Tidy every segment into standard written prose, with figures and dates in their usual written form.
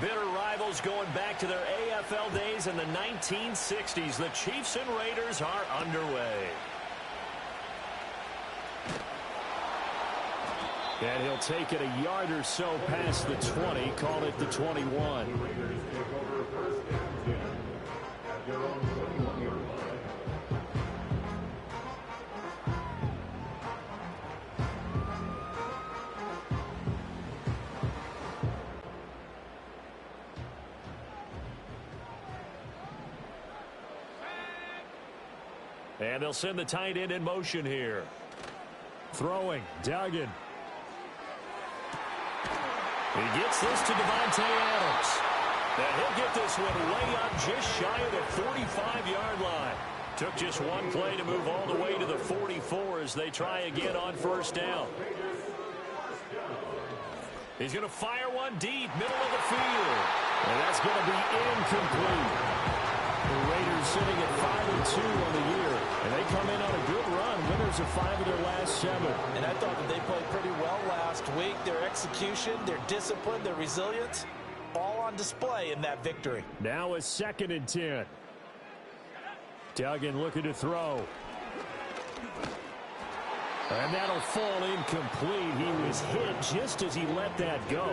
Bitter rivals going back to their AFL days in the 1960s. The Chiefs and Raiders are underway. And he'll take it a yard or so past the 20, call it the 21. And they'll send the tight end in motion here. Throwing, Duggan. He gets this to Devontae Adams. And he'll get this one way up just shy of the 45-yard line. Took just one play to move all the way to the 44 as they try again on first down. He's going to fire one deep, middle of the field. And that's going to be incomplete. The Raiders sitting at 5-2 on the year, and they come in on a good run, winners of 5 of their last 7. And I thought that they played pretty well last week. Their execution, their discipline, their resilience, all on display in that victory. Now a 2nd and 10. Duggan looking to throw. And that'll fall incomplete. He was hit just as he let that go.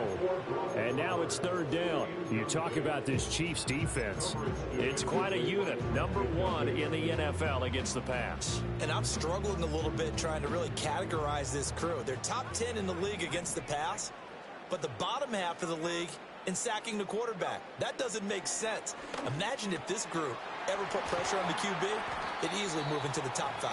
And now it's 3rd down. You talk about this Chiefs defense. It's quite a unit. Number 1 in the NFL against the pass. And I'm struggling a little bit trying to really categorize this crew. They're top 10 in the league against the pass, but the bottom half of the league in sacking the quarterback. That doesn't make sense. Imagine if this group ever put pressure on the QB, it'd easily move into the top 5.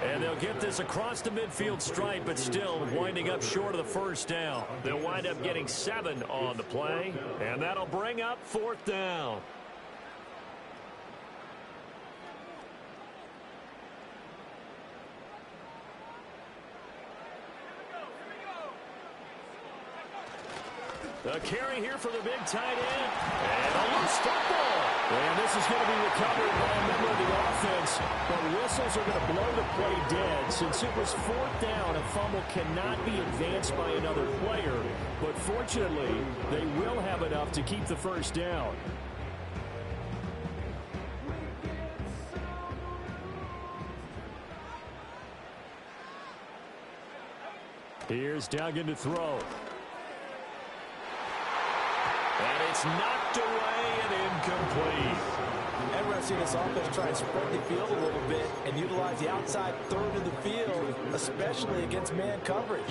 And they'll get this across the midfield stripe, but still winding up short of the 1st down. They'll wind up getting 7 on the play, and that'll bring up 4th down. The carry here for the big tight end. And a loose football. And this is going to be recovered by a member of the offense. But whistles are going to blow the play dead. Since it was 4th down, a fumble cannot be advanced by another player. But fortunately, they will have enough to keep the 1st down. Here's Duggan to throw. And it's knocked away and incomplete. And we're going to see this offense try and spread the field a little bit and utilize the outside 3rd of the field, especially against man coverage.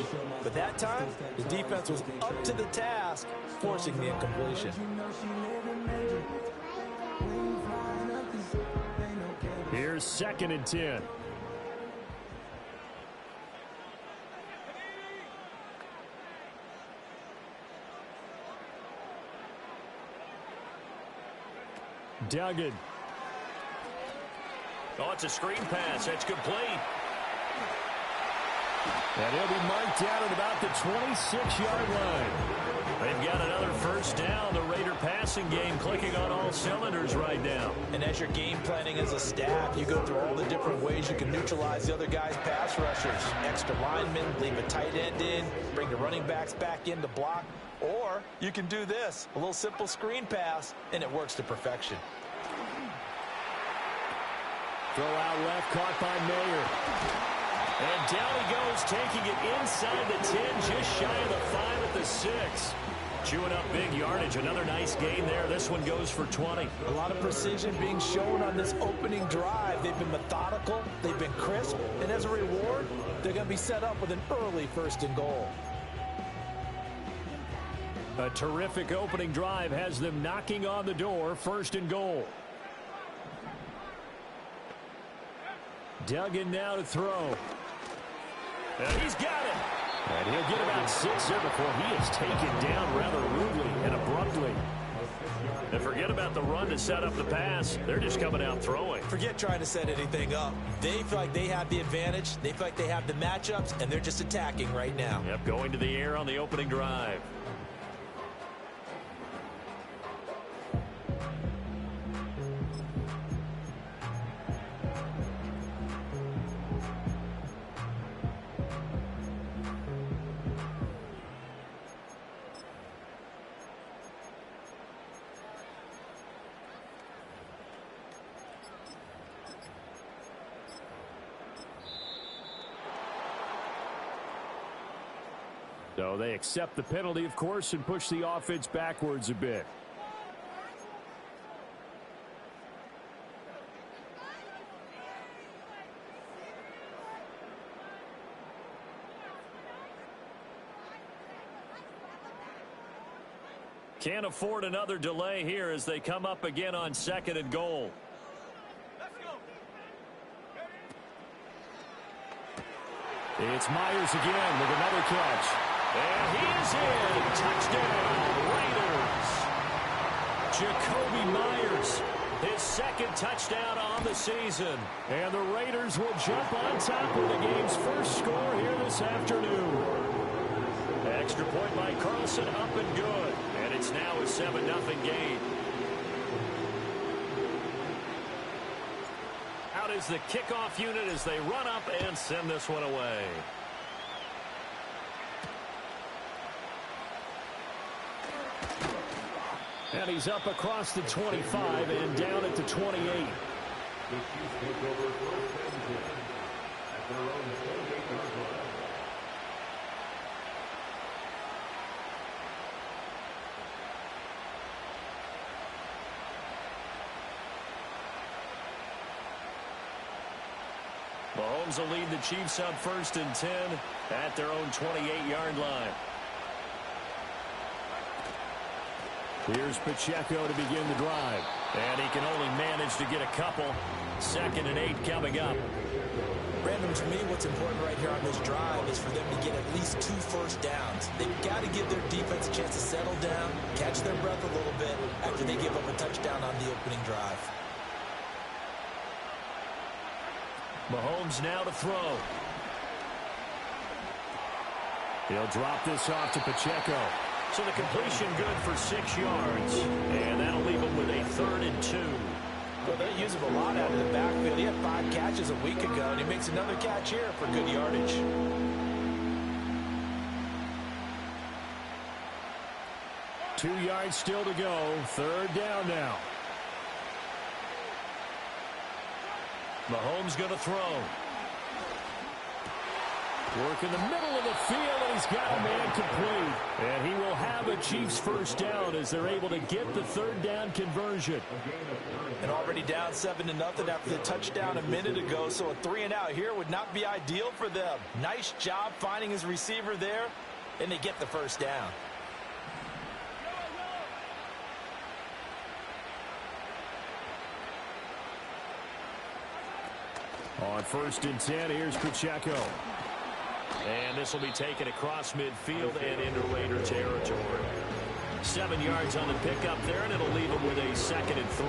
But that time, the defense was up to the task, forcing the incompletion. Here's 2nd and 10. Duggan. Oh, it's a screen pass. That's complete. And he'll be marked down at about the 26-yard line. They've got another 1st down. The Raider passing game clicking on all cylinders right now. And as you're game planning as a staff, you go through all the different ways you can neutralize the other guy's pass rushers. Extra linemen, leave a tight end in, bring the running backs back in to block. Or you can do this, a little simple screen pass, and it works to perfection. Throw out left, caught by Mayer. And down he goes, taking it inside the 10, just shy of the 5 at the 6. Chewing up big yardage. Another nice gain there. This one goes for 20. A lot of precision being shown on this opening drive. They've been methodical, they've been crisp, and as a reward, they're going to be set up with an early 1st and goal. A terrific opening drive has them knocking on the door. 1st and goal. Duggan now to throw. And he's got it. And he'll get about 6 there before he is taken down rather rudely and abruptly. And forget about the run to set up the pass. They're just coming out throwing. Forget trying to set anything up. They feel like they have the advantage. They feel like they have the matchups, and they're just attacking right now. Yep, going to the air on the opening drive. So they accept the penalty, of course, and push the offense backwards a bit. Can't afford another delay here as they come up again on 2nd and goal. It's Myers again with another catch. And he is in. Touchdown, Raiders. Jacoby Myers, his 2nd touchdown on the season. And the Raiders will jump on top of the game's first score here this afternoon. Extra point by Carlson, up and good. And it's now a 7-0 game. Out is the kickoff unit as they run up and send this one away. And he's up across the 25 and down at the 28. Mahomes will lead the Chiefs up 1st and 10 at their own 28-yard line. Here's Pacheco to begin the drive. And he can only manage to get a couple. 2nd and 8 coming up. Brandon, to me, what's important right here on this drive is for them to get at least 2 first downs. They've got to give their defense a chance to settle down, catch their breath a little bit after they give up a touchdown on the opening drive. Mahomes now to throw. He'll drop this off to Pacheco. So the completion good for 6 yards. And that'll leave him with a 3rd and 2. Well, they use him a lot out of the backfield. He had 5 catches a week ago, and he makes another catch here for good yardage. Two yards still to go. 3rd down now. Mahomes going to throw. Work in the middle of the field, and he's got a man complete. And he will have a Chiefs first down as they're able to get the 3rd down conversion. And already down 7-0 after the touchdown a minute ago, so a 3-and-out here would not be ideal for them. Nice job finding his receiver there, and they get the first down. On 1st and 10, here's Pacheco. And this will be taken across midfield and into Raider territory. 7 yards on the pickup there, and it'll leave him with a 2nd and 3.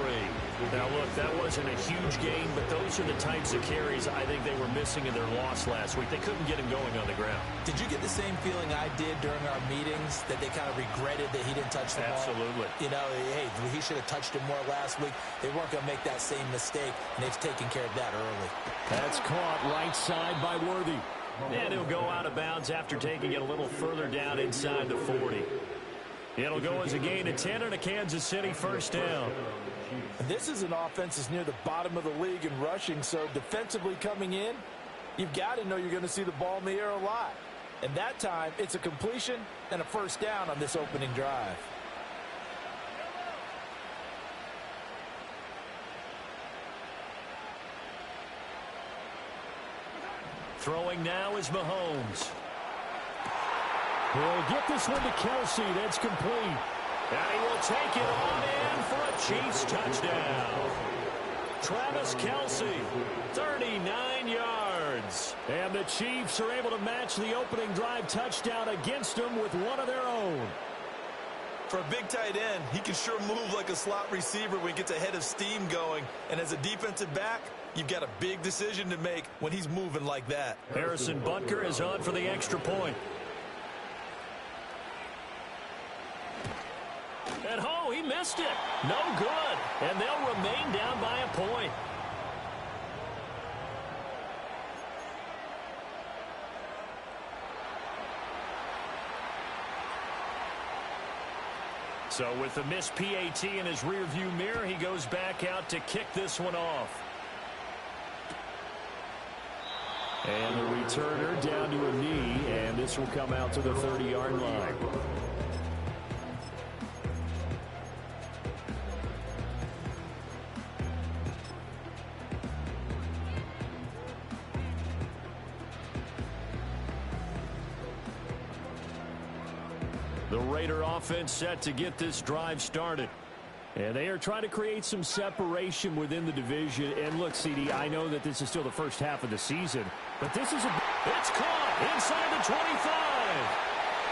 Now, look, that wasn't a huge gain, but those are the types of carries I think they were missing in their loss last week. They couldn't get him going on the ground. Did you get the same feeling I did during our meetings, that they kind of regretted that he didn't touch the ball? Absolutely. You know, hey, he should have touched it more last week. They weren't going to make that same mistake, and they've taken care of that early. That's caught right side by Worthy. And he'll go out of bounds after taking it a little further down inside the 40. It'll go as a gain of 10 and a Kansas City first down. And this is an offense that's near the bottom of the league in rushing, so defensively coming in, you've got to know you're going to see the ball in the air a lot. And that time, it's a completion and a first down on this opening drive. Throwing now is Mahomes. He'll get this one to Kelsey. That's complete. And he will take it on in for a Chiefs touchdown. Travis Kelsey, 39 yards. And the Chiefs are able to match the opening drive touchdown against them with one of their own. For a big tight end, he can sure move like a slot receiver when he gets a head of steam going. And as a defensive back, you've got a big decision to make when he's moving like that. Harrison Butker is on for the extra point. And oh, he missed it. No good. And they'll remain down by a point. So with the missed PAT in his rearview mirror, he goes back out to kick this one off. And the returner down to a knee, and this will come out to the 30-yard line. The Raider offense set to get this drive started. And they are trying to create some separation within the division. And look, CD, I know that this is still the first half of the season, but this is it's caught inside the 25.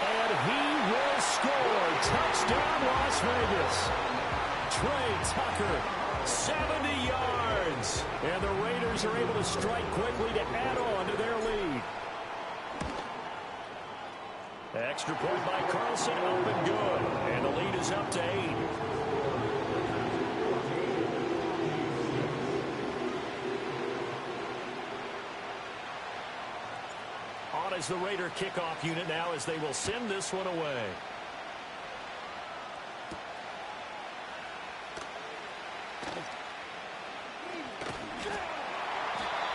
And he will score. Touchdown, Las Vegas. Trey Tucker, 70 yards. And the Raiders are able to strike quickly to add on to their lead. Extra point by Carlson, up and good. And the lead is up to 8. On is the Raider kickoff unit now as they will send this one away.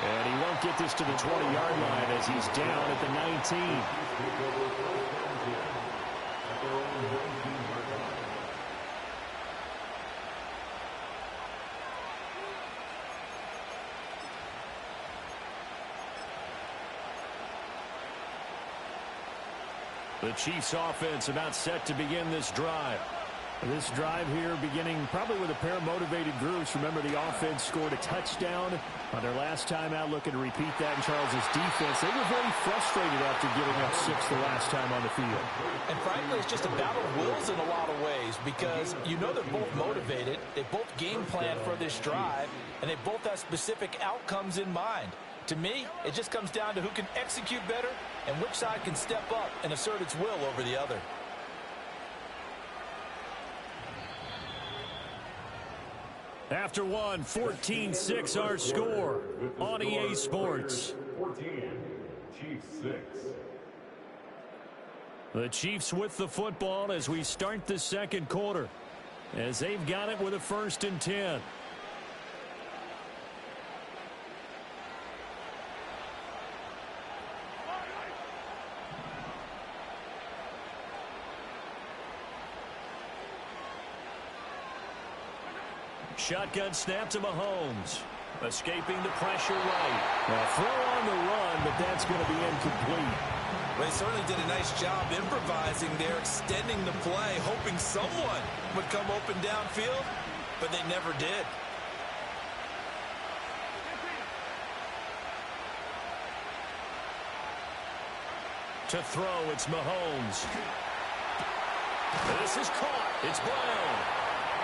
And he won't get this to the 20-yard line as he's down at the 19. The Chiefs offense about set to begin this drive. This drive here beginning probably with a pair of motivated groups. Remember, the offense scored a touchdown on their last time out, looking to repeat that in Charles's defense. They were very frustrated after giving up 6 the last time on the field. And frankly, it's just a battle of wills in a lot of ways because you know they're both motivated. They both game plan for this drive, and they both have specific outcomes in mind. To me, it just comes down to who can execute better and which side can step up and assert its will over the other. After one, 14-6 our score on EA Sports. 14, Chiefs 6. The Chiefs with the football as we start the second quarter, as they've got it with a 1st and 10. Shotgun snap to Mahomes. Escaping the pressure right. Now throw on the run, but that's going to be incomplete. Well, they certainly did a nice job improvising there, extending the play, hoping someone would come open downfield, but they never did. To throw, it's Mahomes. This is caught. It's Brown.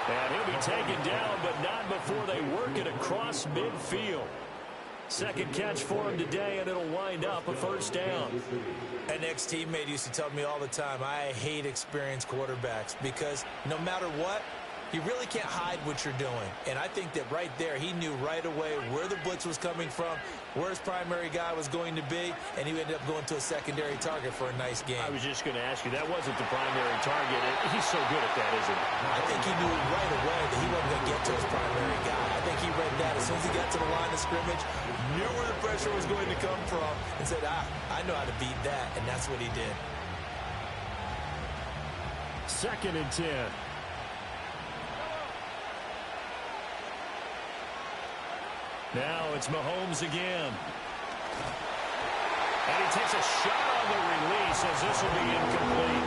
And he'll be taken down, but not before they work it across midfield. Second catch for him today, and it'll wind up a 1st down. An ex-teammate used to tell me all the time, I hate experienced quarterbacks because no matter what, you really can't hide what you're doing. And I think that right there, he knew right away where the blitz was coming from, where his primary guy was going to be, and he ended up going to a secondary target for a nice game. I was just going to ask you, that wasn't the primary target. He's so good at that, isn't he? I think he knew right away that he wasn't going to get to his primary guy. I think he read that as soon as he got to the line of scrimmage, knew where the pressure was going to come from, and said, I know how to beat that, and that's what he did. 2nd and 10. Now it's Mahomes again. And he takes a shot on the release as this will be incomplete.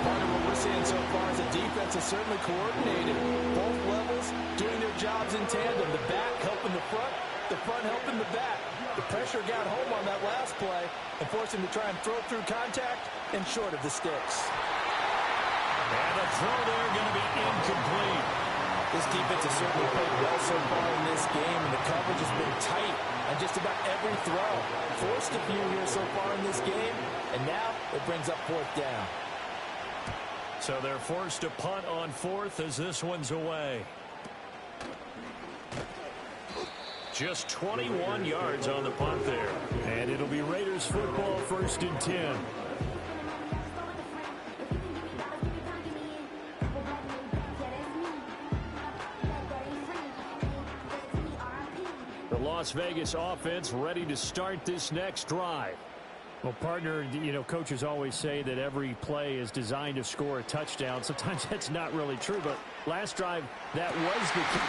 Part of what we're seeing so far is the defense is certainly coordinated. Both levels doing their jobs in tandem. The back helping the front helping the back. The pressure got home on that last play and forced him to try and throw through contact and short of the sticks. And the throw there going to be incomplete. This defense has certainly played well so far in this game, and the coverage has been tight on just about every throw. Forced a few here so far in this game, and now it brings up 4th down. So they're forced to punt on 4th as this one's away. Just 21 yards on the punt there. And it'll be Raiders football, 1st and 10. Las Vegas offense ready to start this next drive. Well, partner, you know, coaches always say that every play is designed to score a touchdown. Sometimes that's not really true, but last drive, that was the key.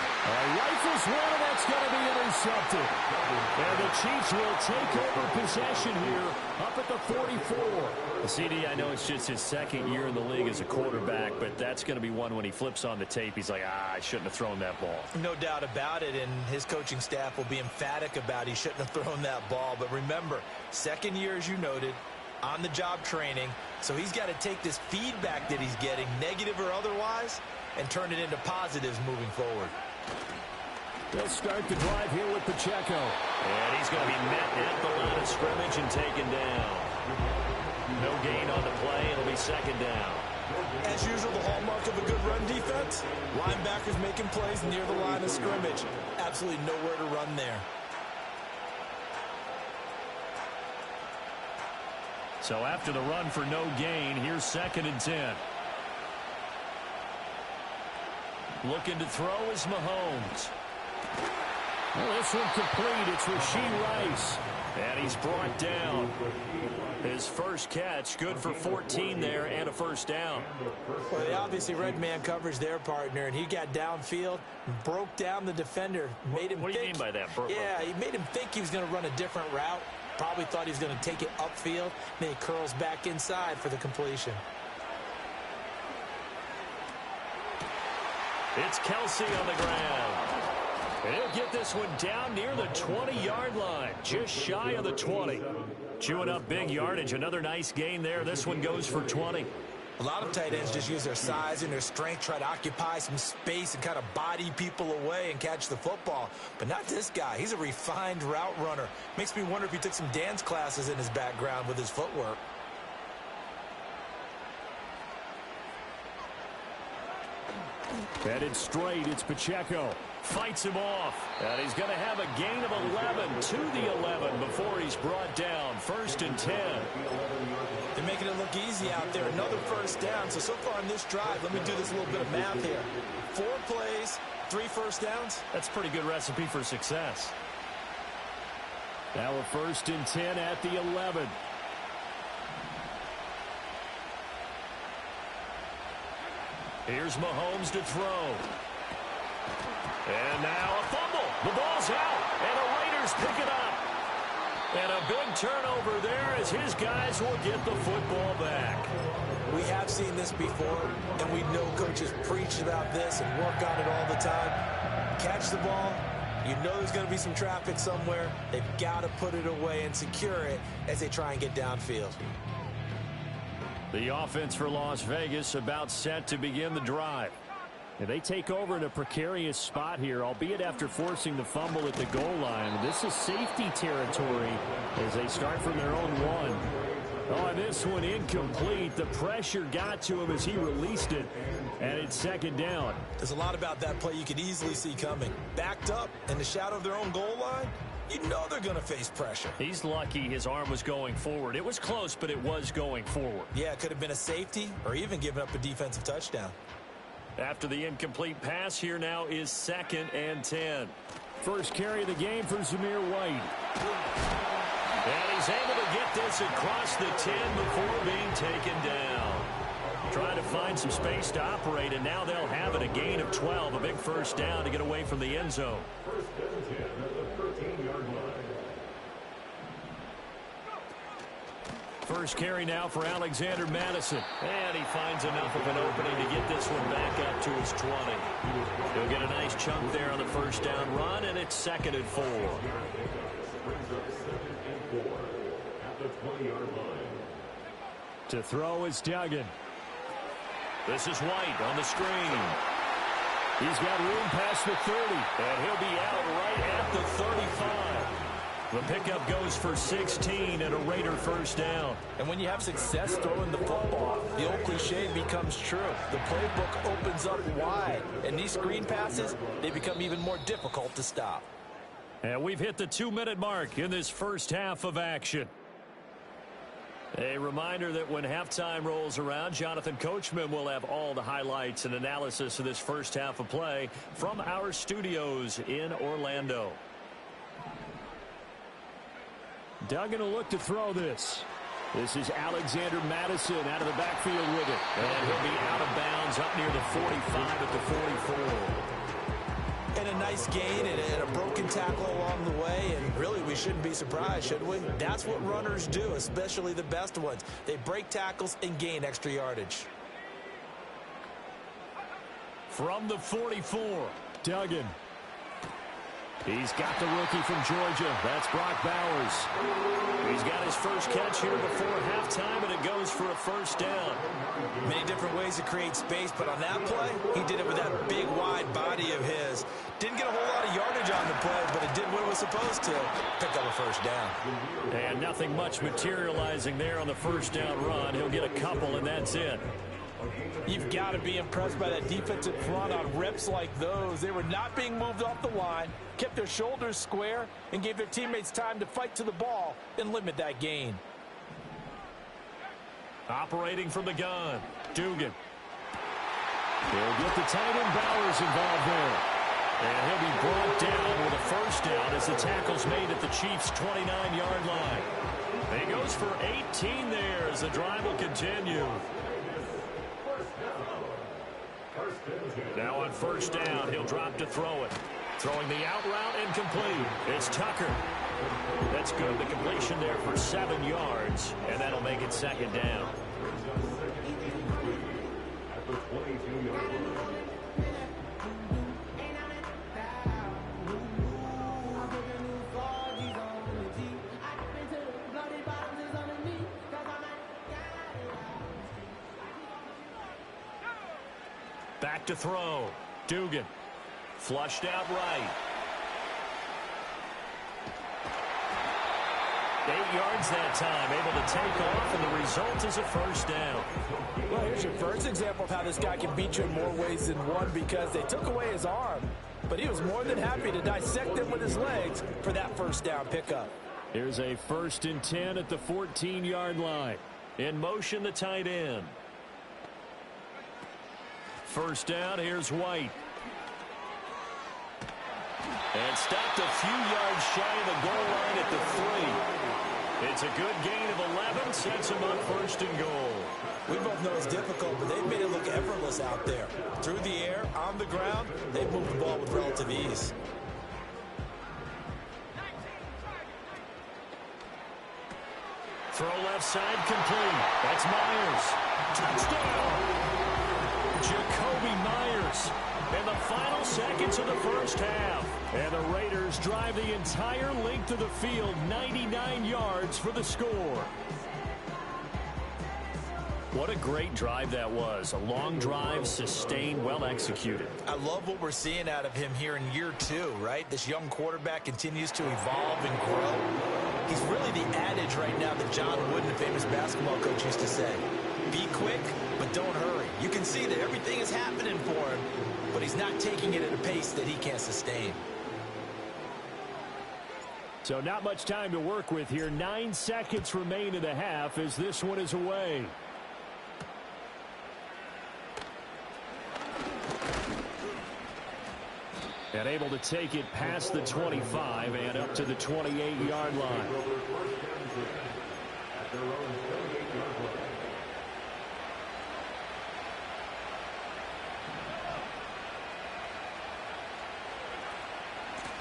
Rifles one, and that's going to be intercepted. And the Chiefs will take over possession here up at the 44. The CD, I know it's just his second year in the league as a quarterback, but that's going to be one when he flips on the tape. He's like, I shouldn't have thrown that ball. No doubt about it, and his coaching staff will be emphatic about he shouldn't have thrown that ball. But remember, second year, as you noted, on-the-job training, so he's got to take this feedback that he's getting, negative or otherwise, and turn it into positives moving forward. They'll start the drive here with Pacheco. And he's going to be met at the line of scrimmage and taken down. No gain on the play. It'll be second down. As usual, the hallmark of a good run defense, linebackers making plays near the line of scrimmage. Absolutely nowhere to run there. So after the run for no gain, here's 2nd and 10. Looking to throw is Mahomes. Well, this one complete. It's Rashee Rice. And he's brought down. His first catch, good for 14 there and a first down. Well, they obviously read man coverage their partner, and he got downfield, broke down the defender, made him What do you mean by that, Burko? Yeah, he made him think he was going to run a different route. Probably thought he was going to take it upfield. Then he curls back inside for the completion. It's Kelsey on the ground. And he'll get this one down near the 20-yard line, just shy of the 20. Chewing up big yardage. Another nice gain there. This one goes for 20. A lot of tight ends just use their size and their strength, try to occupy some space and kind of body people away and catch the football. But not this guy. He's a refined route runner. Makes me wonder if he took some dance classes in his background with his footwork. Headed straight, it's Pacheco. Fights him off. And he's going to have a gain of 11 to the 11 before he's brought down. 1st and 10. They're making it look easy out there. Another first down. So far in this drive, let me do this little bit of math here. 4 plays, 3 first downs. That's a pretty good recipe for success. Now a 1st and 10 at the 11. Here's Mahomes to throw. And now a fumble. The ball's out, and the Raiders pick it up. And a big turnover there as his guys will get the football back. We have seen this before, and we know coaches preach about this and work on it all the time. Catch the ball. You know there's going to be some traffic somewhere. They've got to put it away and secure it as they try and get downfield. The offense for Las Vegas about set to begin the drive. And they take over in a precarious spot here, albeit after forcing the fumble at the goal line. This is safety territory as they start from their own 1. Oh, and this one incomplete. The pressure got to him as he released it, and it's 2nd down. There's a lot about that play you could easily see coming. Backed up in the shadow of their own goal line, you know they're going to face pressure. He's lucky his arm was going forward. It was close, but it was going forward. Yeah, it could have been a safety or even given up a defensive touchdown. After the incomplete pass, here now is 2nd and 10. First carry of the game for Zamir White. And he's able to get this across the 10 before being taken down. Trying to find some space to operate, and now they'll have it. A gain of 12, a big first down to get away from the end zone. 1st and 10 at the 13-yard line. First carry now for Alexander Madison. And he finds enough of an opening to get this one back up to his 20. He'll get a nice chunk there on the first down run, and it's 2nd and 4. To throw is Duggan. This is White on the screen. He's got room past the 30, and he'll be out right at the 35. The pickup goes for 16 and a Raider first down. And when you have success throwing the football, the old cliche becomes true. The playbook opens up wide, and these screen passes, they become even more difficult to stop. And we've hit the 2-minute mark in this first half of action. A reminder that when halftime rolls around, Jonathan Coachman will have all the highlights and analysis of this first half of play from our studios in Orlando. Duggan will look to throw this. This is Alexander Madison out of the backfield with it. And he'll be out of bounds up near the 45 at the 44. And a nice gain and a broken tackle along the way. And really, we shouldn't be surprised, should we? That's what runners do, especially the best ones. They break tackles and gain extra yardage. From the 44, Duggan. He's got the rookie from Georgia. That's Brock Bowers. He's got his first catch here before halftime, and it goes for a first down. Many different ways to create space, but on that play, he did it with that big, wide body of his. Didn't get a whole lot of yardage on the play, but it did what it was supposed to. Pick up a first down. And nothing much materializing there on the first down run. He'll get a couple, and that's it. You've got to be impressed by that defensive front on reps like those. They were not being moved off the line, kept their shoulders square, and gave their teammates time to fight to the ball and limit that gain. Operating from the gun, Dugan. He'll get the tight end Bowers involved there. And he'll be brought down with a first down as the tackle's made at the Chiefs' 29-yard line. He goes for 18 there as the drive will continue. Now on first down, he'll drop to throw it. Throwing the out route incomplete. It's Tucker. That's good. The completion there for 7 yards, and that'll make it second down. Back to throw. Dugan. Flushed out right. 8 yards that time. Able to take off, and the result is a first down. Well, here's your first example of how this guy can beat you in more ways than one, because they took away his arm, but he was more than happy to dissect them with his legs for that first down pickup. Here's a 1st and 10 at the 14-yard line. In motion, the tight end. First down, here's White. And stopped a few yards shy of the goal line at the 3. It's a good gain of 11, sets him up 1st and goal. We both know it's difficult, but they've made it look effortless out there. Through the air, on the ground, they've moved the ball with relative ease. Throw left side complete. That's Myers. Touchdown! Jacoby Myers in the final seconds of the first half. And the Raiders drive the entire length of the field, 99 yards for the score. What a great drive that was. A long drive, sustained, well executed. I love what we're seeing out of him here in year 2, right? This young quarterback continues to evolve and grow. He's really the adage right now that John Wooden, the famous basketball coach, used to say. Be quick, but don't hurry. You can see that everything is happening for him, but he's not taking it at a pace that he can't sustain. So not much time to work with here. 9 seconds remain in the half as this one is away. And able to take it past the 25 and up to the 28-yard line.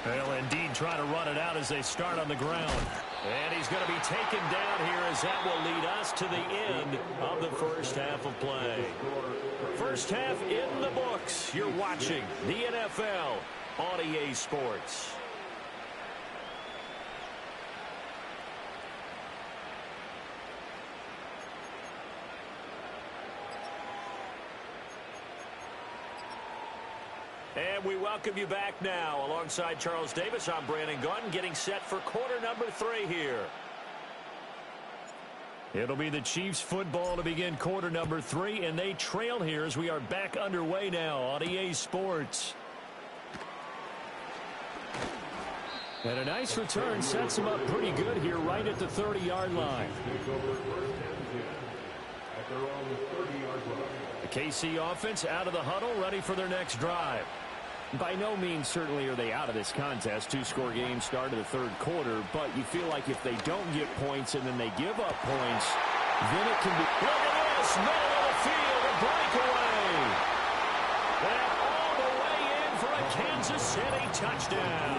They'll indeed try to run it out as they start on the ground. And he's going to be taken down here as that will lead us to the end of the first half of play. First half in the books. You're watching the NFL on EA Sports. And we welcome you back now. Alongside Charles Davis, I'm Brandon Gunn, getting set for quarter number 3 here. It'll be the Chiefs football to begin quarter number 3, and they trail here as we are back underway now on EA Sports. And a nice return sets them up pretty good here right at the 30-yard line. The KC offense out of the huddle, ready for their next drive. By no means certainly are they out of this contest. Two-score game start of the third quarter, but you feel like if they don't get points and then they give up points, then it can be... Look at this, middle of the field, a breakaway. And all the way in for a Kansas City touchdown.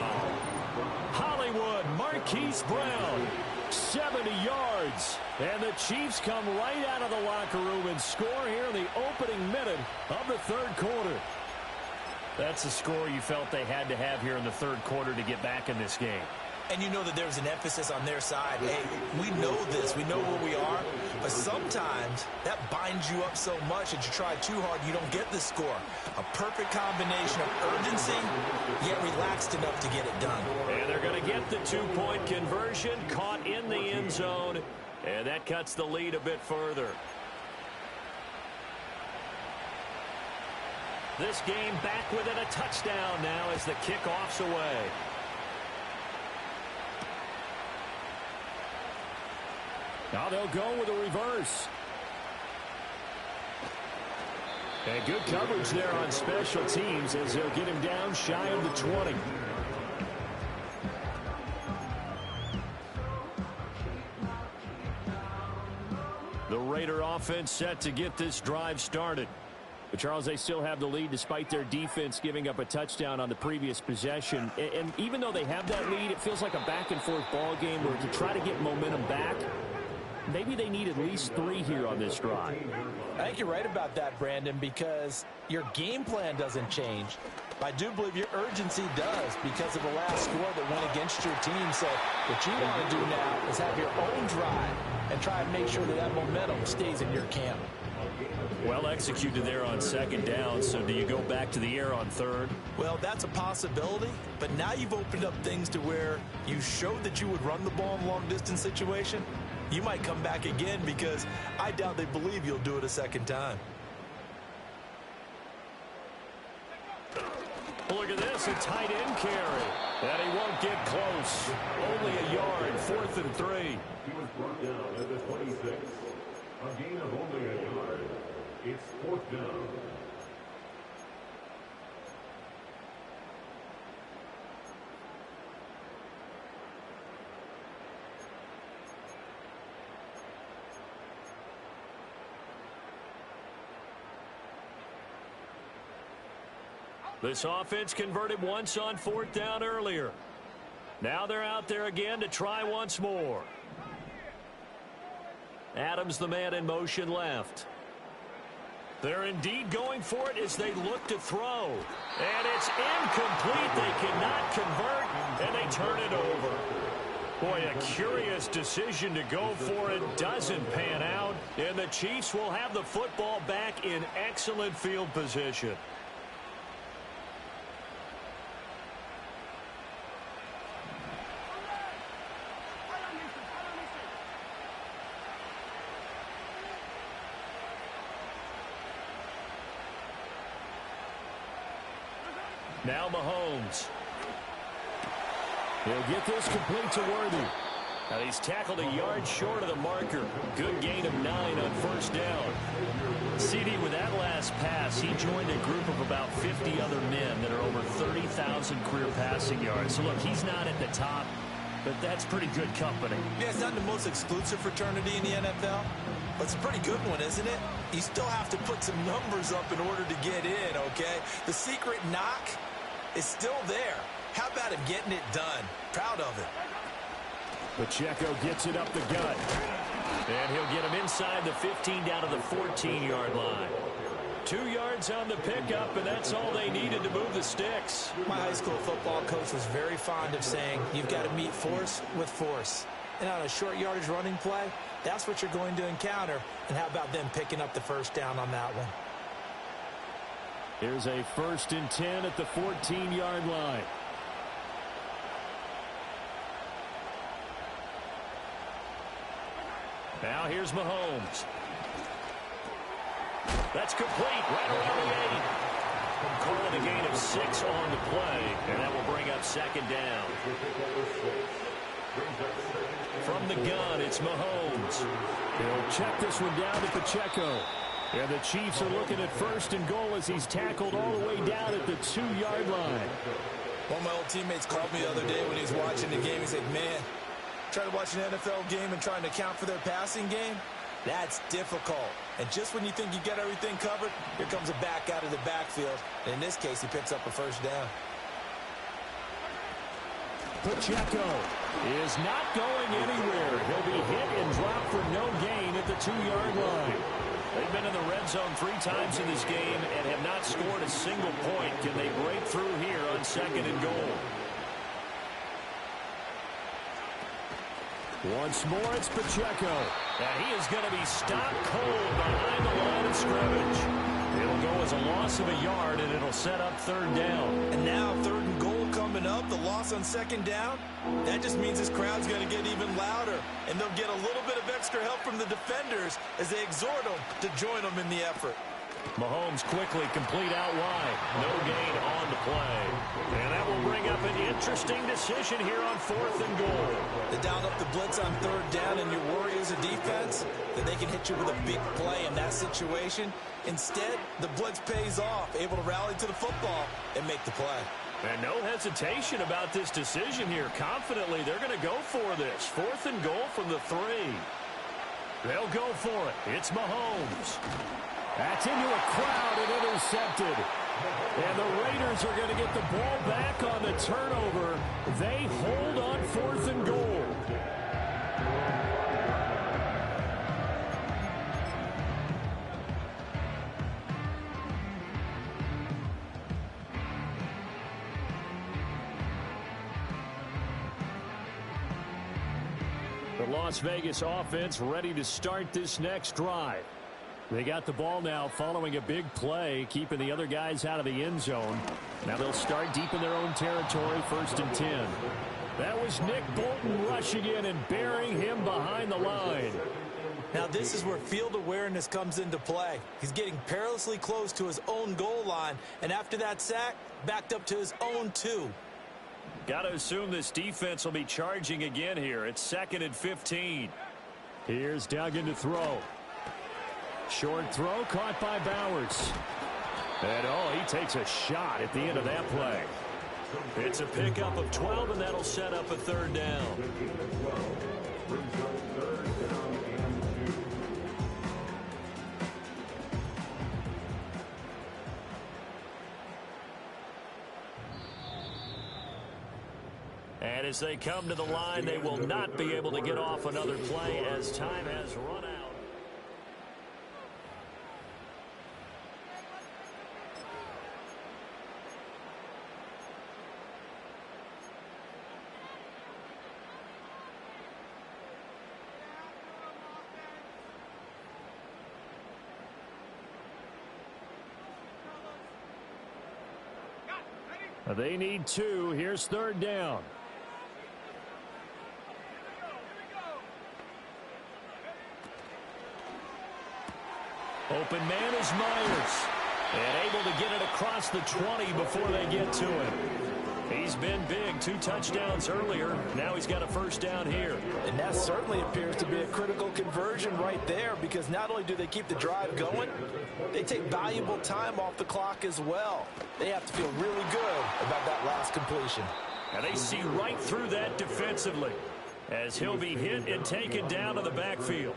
Hollywood, Marquise Brown, 70 yards. And the Chiefs come right out of the locker room and score here in the opening minute of the third quarter. That's the score you felt they had to have here in the third quarter to get back in this game. And you know that there's an emphasis on their side. Hey, we know this. We know where we are. But sometimes that binds you up so much that you try too hard, you don't get the score. A perfect combination of urgency, yet relaxed enough to get it done. And they're going to get the two-point conversion, caught in the end zone. And that cuts the lead a bit further. This game back within a touchdown now as the kickoff's away. Now they'll go with a reverse. And good coverage there on special teams as they'll get him down shy of the 20. The Raider offense set to get this drive started. But, Charles, they still have the lead despite their defense giving up a touchdown on the previous possession. And even though they have that lead, it feels like a back-and-forth ball game where to try to get momentum back, maybe they need at least 3 here on this drive. I think you're right about that, Brandon, because your game plan doesn't change. I do believe your urgency does because of the last score that went against your team. So what you want to do now is have your own drive and try and make sure that that momentum stays in your camp. Well executed there on second down. So do you go back to the air on third? Well, that's a possibility, but now you've opened up things to where you showed that you would run the ball in long-distance situation. You might come back again because I doubt they believe you'll do it a second time. Look at this, a tight end carry. And he won't get close. Only a yard, 4th and 3. He was brought down at the 26. A gain of only a yard. It's 4th down. This offense converted once on 4th down earlier. Now they're out there again to try once more. Adams, the man in motion left. They're indeed going for it as they look to throw. And it's incomplete. They cannot convert, and they turn it over. Boy, a curious decision to go for it. Doesn't pan out, and the Chiefs will have the football back in excellent field position. Now Mahomes. He'll get this complete to Worthy. Now he's tackled a yard short of the marker. Good gain of 9 on 1st down. CD, with that last pass, he joined a group of about 50 other men that are over 30,000 career passing yards. So look, he's not at the top, but that's pretty good company. Yeah, it's not the most exclusive fraternity in the NFL, but it's a pretty good one, isn't it? You still have to put some numbers up in order to get in, okay? The secret knock is still there. How about him getting it done? Proud of it. Pacheco gets it up the gut. And he'll get him inside the 15 down to the 14-yard line. 2 yards on the pickup, and that's all they needed to move the sticks. My high school football coach was very fond of saying, you've got to meet force with force. And on a short yardage running play, that's what you're going to encounter. And how about them picking up the 1st down on that one? Here's a 1st and 10 at the 14-yard line. Now here's Mahomes. That's complete right around the 8. Calling a gain of 6 on the play, and that will bring up 2nd down. From the gun, it's Mahomes. He'll check this one down to Pacheco. And the Chiefs are looking at 1st and goal as he's tackled all the way down at the 2-yard line. One of my old teammates called me the other day when he was watching the game. He said, man, trying to watch an NFL game and trying to account for their passing game, that's difficult. And just when you think you get everything covered, here comes a back out of the backfield. And in this case, he picks up a 1st down. Pacheco is not going anywhere. He'll be hit and dropped for no gain at the 2-yard line. They've been in the red zone 3 times in this game and have not scored a single point. Can they break through here on 2nd and goal? Once more, it's Pacheco. And he is going to be stopped cold behind the line of scrimmage. It'll go as a loss of a yard, and it'll set up 3rd down. And now 3rd and goal coming up, the loss on 2nd down. That just means this crowd's going to get even louder. And they'll get a little bit of extra help from the defenders as they exhort them to join them in the effort. Mahomes quickly complete out wide. No gain on the play. And that will bring up an interesting decision here on 4th and goal. They dialed up the blitz on 3rd down, and your worry as a defense that they can hit you with a big play in that situation. Instead, the blitz pays off, able to rally to the football and make the play. And no hesitation about this decision here. Confidently, they're going to go for this. 4th and goal from the 3. They'll go for it. It's Mahomes. That's into a crowd and intercepted. And the Raiders are going to get the ball back on the turnover. They hold on 4th and goal. The Las Vegas offense ready to start this next drive. They got the ball now following a big play, keeping the other guys out of the end zone. Now they'll start deep in their own territory, 1st and 10. That was Nick Bolton rushing in and burying him behind the line. Now this is where field awareness comes into play. He's getting perilously close to his own goal line, and after that sack, backed up to his own 2. Got to assume this defense will be charging again here. It's 2nd and 15. Here's Duggan to throw. Short throw caught by Bowers. And he takes a shot at the end of that play. It's a pickup of 12, and that'll set up a 3rd down. And as they come to the line, they will not be able to get off another play as time has run out. They need 2. Here's 3rd down. Open man is Myers. And able to get it across the 20 before they get to him. He's been big. 2 touchdowns earlier. Now he's got a 1st down here. And that certainly appears to be a critical conversion right there, because not only do they keep the drive going, they take valuable time off the clock as well. They have to feel really good about that last completion. And they see right through that defensively as he'll be hit and taken down to the backfield.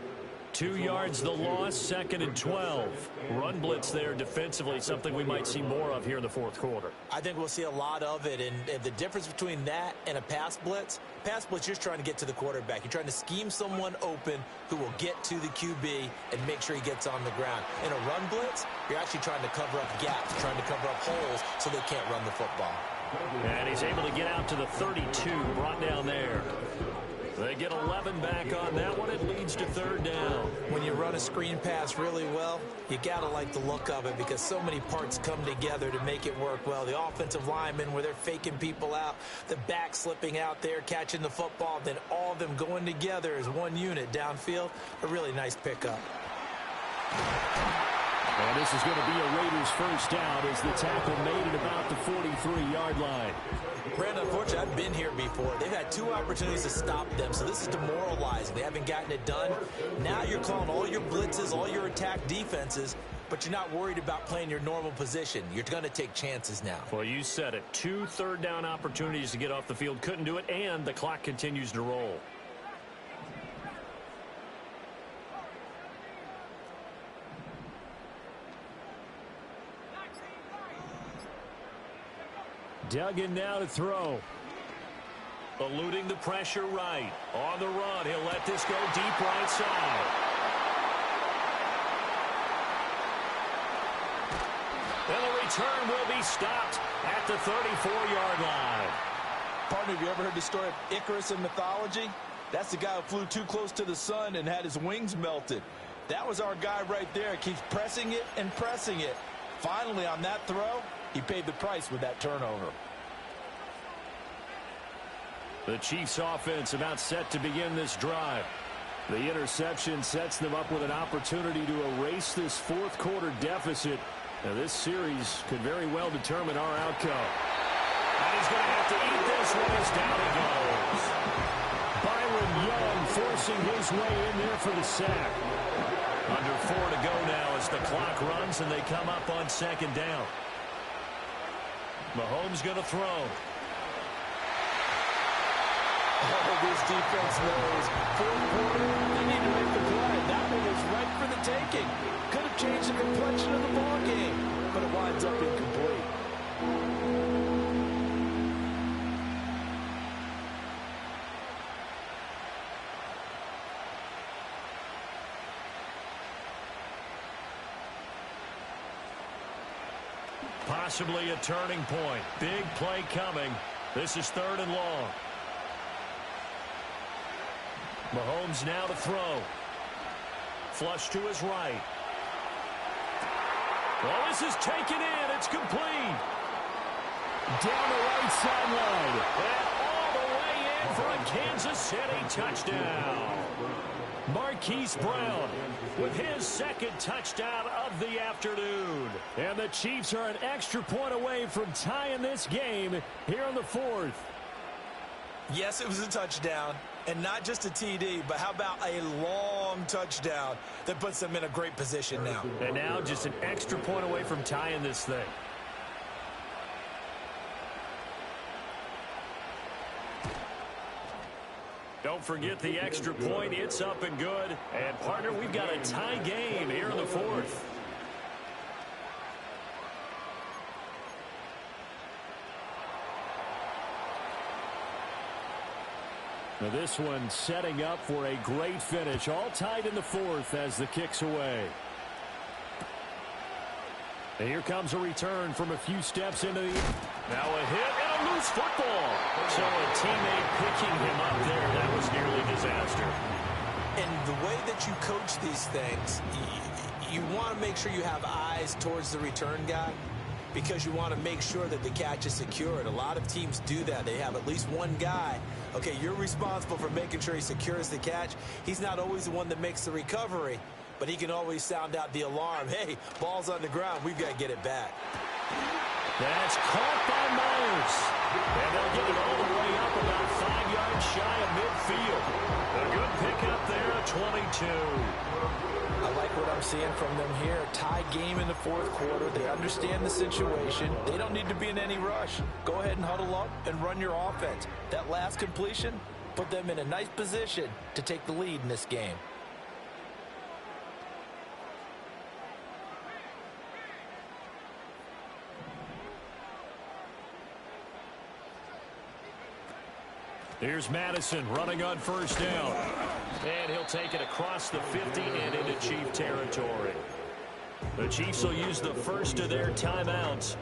2 yards the loss, 2nd and 12. Run blitz there defensively, something we might see more of here in the 4th quarter. I think we'll see a lot of it, and the difference between that and a pass blitz, you're just trying to get to the quarterback. You're trying to scheme someone open who will get to the QB and make sure he gets on the ground. In a run blitz, you're actually trying to cover up gaps, trying to cover up holes so they can't run the football. And he's able to get out to the 32, brought down there. They get 11 back on that one. It leads to 3rd down. When you run a screen pass really well, you got to like the look of it, because so many parts come together to make it work well. The offensive linemen, where they're faking people out, the back slipping out there, catching the football, then all of them going together as one unit downfield. A really nice pickup. And this is going to be a Raiders first down as the tackle made at about the 43-yard line. Brandon, unfortunately, I've been here before. They've had 2 opportunities to stop them, so this is demoralizing. They haven't gotten it done. Now you're calling all your blitzes, all your attack defenses, but you're not worried about playing your normal position. You're going to take chances now. Well, you said it. 2 third-down opportunities to get off the field. Couldn't do it, and the clock continues to roll. Duggan now to throw. Eluding the pressure right. On the run, he'll let this go deep right side. And the return will be stopped at the 34-yard line. Partner, have you ever heard the story of Icarus in mythology? That's the guy who flew too close to the sun and had his wings melted. That was our guy right there. Keeps pressing it and pressing it. Finally, on that throw, he paid the price with that turnover. The Chiefs offense about set to begin this drive. The interception sets them up with an opportunity to erase this fourth quarter deficit. Now this series could very well determine our outcome. And he's going to have to eat this one as down he goes. Byron Young forcing his way in there for the sack. Under 4 to go now as the clock runs and they come up on second down. Mahomes going to throw. Oh, this defense knows. Fourth quarter, they need to make the play. That one was right for the taking. Could have changed the complexion of the ball game, but it winds up incomplete. Possibly a turning point. Big play coming. This is 3rd and long. Mahomes now to throw. Flush to his right. Well, this is taken in. It's complete. Down the right sideline. And all the way in for a Kansas City touchdown. Marquise Brown with his 2nd touchdown of the afternoon. And the Chiefs are an extra point away from tying this game here in the 4th. Yes, it was a touchdown, and not just a TD, but how about a long touchdown that puts them in a great position now. And now just an extra point away from tying this thing. Don't forget the extra point. It's up and good. And, partner, we've got a tie game here in the 4th. Now this one setting up for a great finish. All tied in the 4th as the kick's away. And here comes a return from a few steps into the... Now a hit and a loose football. So a teammate picking him up there. That was nearly disaster. And the way that you coach these things, you want to make sure you have eyes towards the return guy, because you want to make sure that the catch is secured. A lot of teams do that. They have at least one guy. Okay, you're responsible for making sure he secures the catch. He's not always the one that makes the recovery, but he can always sound out the alarm. Hey, ball's on the ground. We've got to get it back. That's caught by Myers. And they'll get it all the way up about 5 yards shy of midfield. A good pickup there at 22. I like what I'm seeing from them here. Tie game in the 4th quarter. They understand the situation. They don't need to be in any rush. Go ahead and huddle up and run your offense. That last completion put them in a nice position to take the lead in this game. Here's Madison running on 1st down. And he'll take it across the 50 and into Chief territory. The Chiefs will use the first of their timeouts.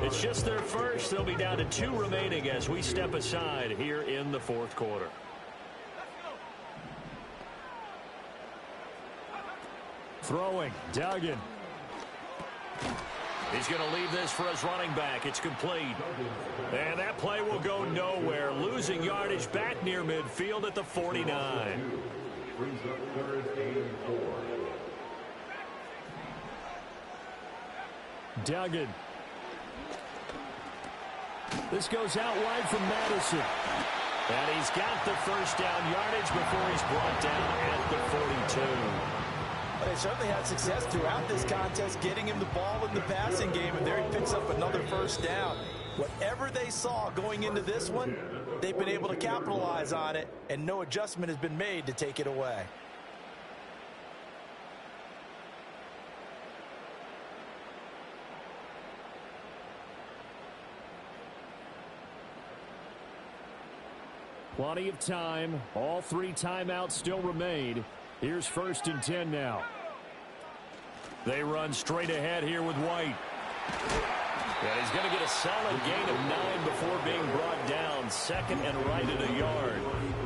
It's just their first. They'll be down to 2 remaining as we step aside here in the 4th quarter. Throwing, Duggan. He's going to leave this for his running back. It's complete. And that play will go nowhere. Losing yardage back near midfield at the 49. Duggan. This goes out wide from Madison. And he's got the first down yardage before he's brought down at the 42. They certainly had success throughout this contest getting him the ball in the passing game, and there he picks up another first down. Whatever they saw going into this one, they've been able to capitalize on it, and no adjustment has been made to take it away. Plenty of time. All 3 timeouts still remain. Here's 1st and 10 now. They run straight ahead here with White. And he's going to get a solid gain of 9 before being brought down. 2nd and right at a yard.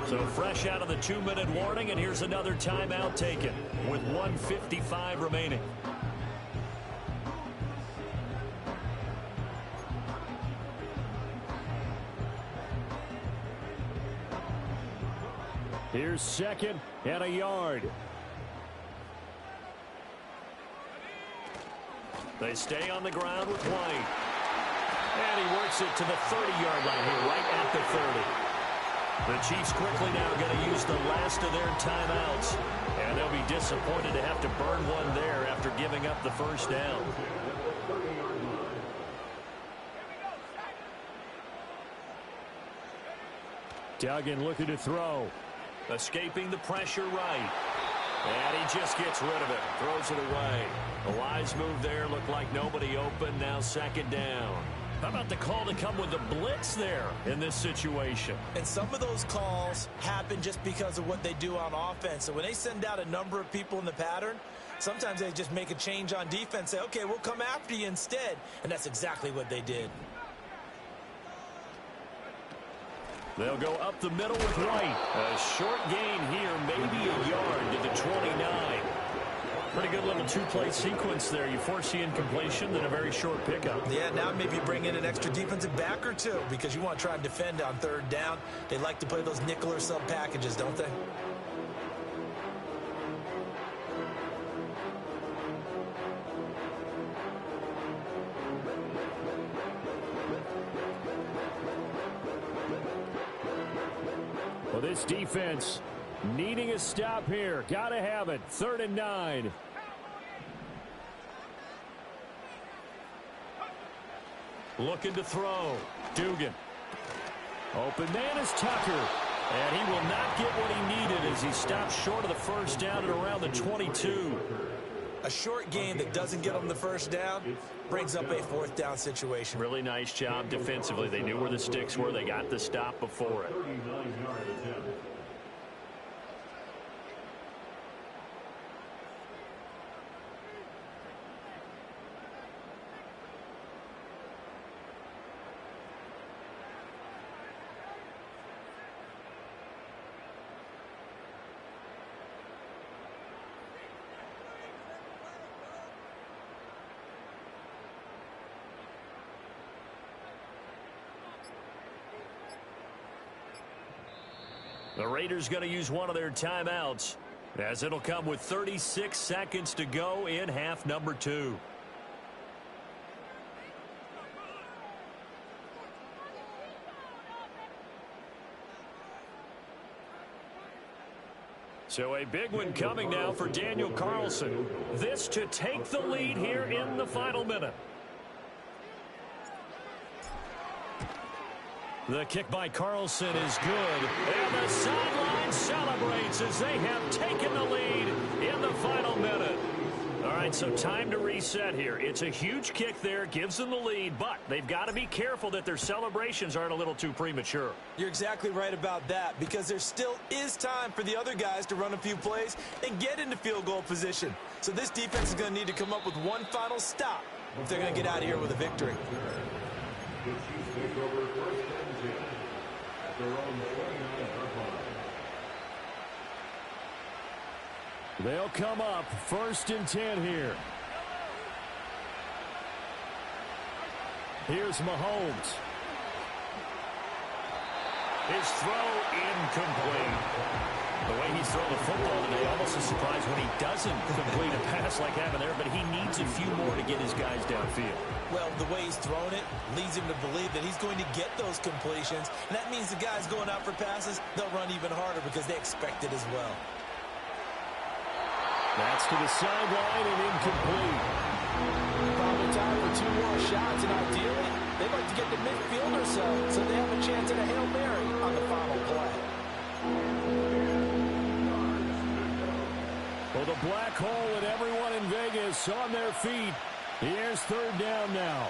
So fresh out of the 2-minute warning, and here's another timeout taken with 1:55 remaining. Here's 2nd and a yard. They stay on the ground with White. And he works it to the 30-yard line here, right at the 30. The Chiefs quickly now going to use the last of their timeouts. And they'll be disappointed to have to burn one there after giving up the first down. Duggan looking to throw. Escaping the pressure right. And he just gets rid of it. Throws it away. A wise move there. Looked like nobody open. Now 2nd down. How about the call to come with the blitz there in this situation? And some of those calls happen just because of what they do on offense. So when they send out a number of people in the pattern, sometimes they just make a change on defense. Say, okay, we'll come after you instead. And that's exactly what they did. They'll go up the middle with White. A short gain here, maybe a yard to the 29. Pretty good little 2-play sequence there. You force the incompletion, then a very short pickup. Yeah, now maybe bring in an extra defensive back or two because you want to try and defend on 3rd down. They like to play those nickel or sub packages, don't they? Well, this defense needing a stop here. Got to have it. 3rd and 9. Looking to throw. Dugan. Open man is Tucker. And he will not get what he needed as he stops short of the first down at around the 22. A short gain that doesn't get them the first down brings up a 4th down situation. Really nice job defensively. They knew where the sticks were. They got the stop before it. The Raiders going to use one of their timeouts as it'll come with 36 seconds to go in half number 2. So a big one coming now for Daniel Carlson. This to take the lead here in the final minute. The kick by Carlson is good. And the sideline celebrates as they have taken the lead in the final minute. All right, so time to reset here. It's a huge kick there, gives them the lead, but they've got to be careful that their celebrations aren't a little too premature. You're exactly right about that because there still is time for the other guys to run a few plays and get into field goal position. So this defense is going to need to come up with one final stop if they're going to get out of here with a victory. They'll come up 1st and 10 here. Here's Mahomes. His throw incomplete. The way he's thrown the football today, almost a surprise when he doesn't complete a pass like having there, but he needs a few more to get his guys downfield. Well, the way he's thrown it leads him to believe that he's going to get those completions, and that means the guys going out for passes, they'll run even harder because they expect it as well. That's to the sideline and incomplete. Probably time for 2 more shots, and ideally, they'd like to get the midfield or so they have a chance at a Hail Mary on the final play. Well, the black hole and everyone in Vegas on their feet. Here's 3rd down now.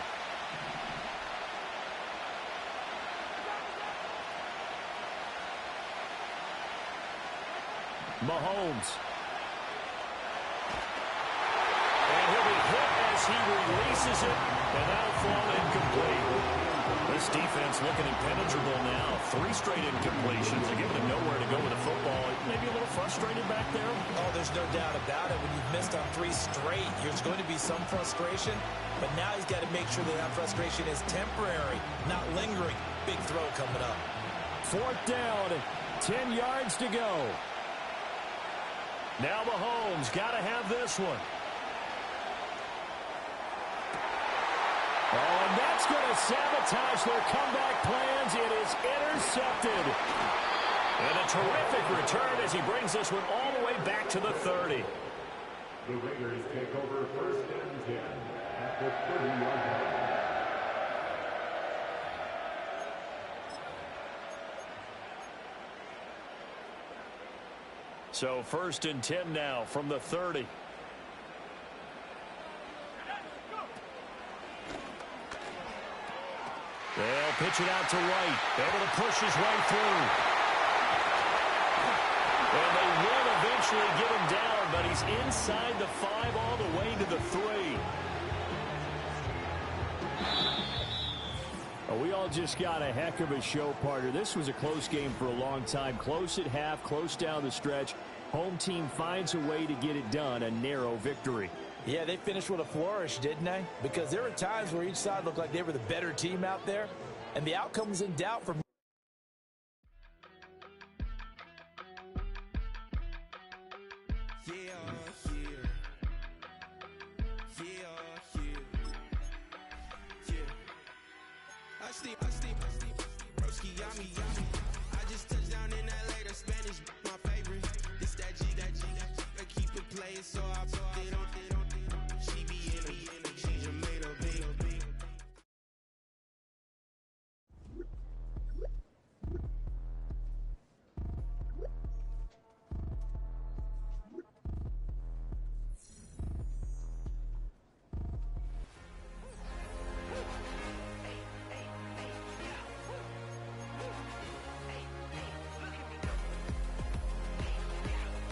Mahomes. And he'll be hit as he releases it, and that'll fall incomplete. This defense looking impenetrable now. 3 straight incompletions. They're giving him nowhere to go with the football. Maybe a little frustrated back there. Oh, there's no doubt about it. When you've missed on 3 straight, there's going to be some frustration. But now he's got to make sure that that frustration is temporary, not lingering. Big throw coming up. 4th down, 10 yards to go. Now Mahomes got to have this one. Oh, and that's going to sabotage their comeback plans. It is intercepted. And a terrific return as he brings this one all the way back to the 30. The Raiders take over 1st and 10 at the 30-yard line. So 1st and 10 now from the 30. They'll pitch it out to Wright. Able to push his way through. And they will eventually get him down, but he's inside the 5 all the way to the 3. Oh, we all just got a heck of a show, partner. This was a close game for a long time. Close at half, close down the stretch. Home team finds a way to get it done, a narrow victory. Yeah, they finished with a flourish, didn't they? Because there were times where each side looked like they were the better team out there, and the outcome was in doubt for I just touched down in LA, the Spanish, my favorite. This that G, I keep it playing, so I put it on.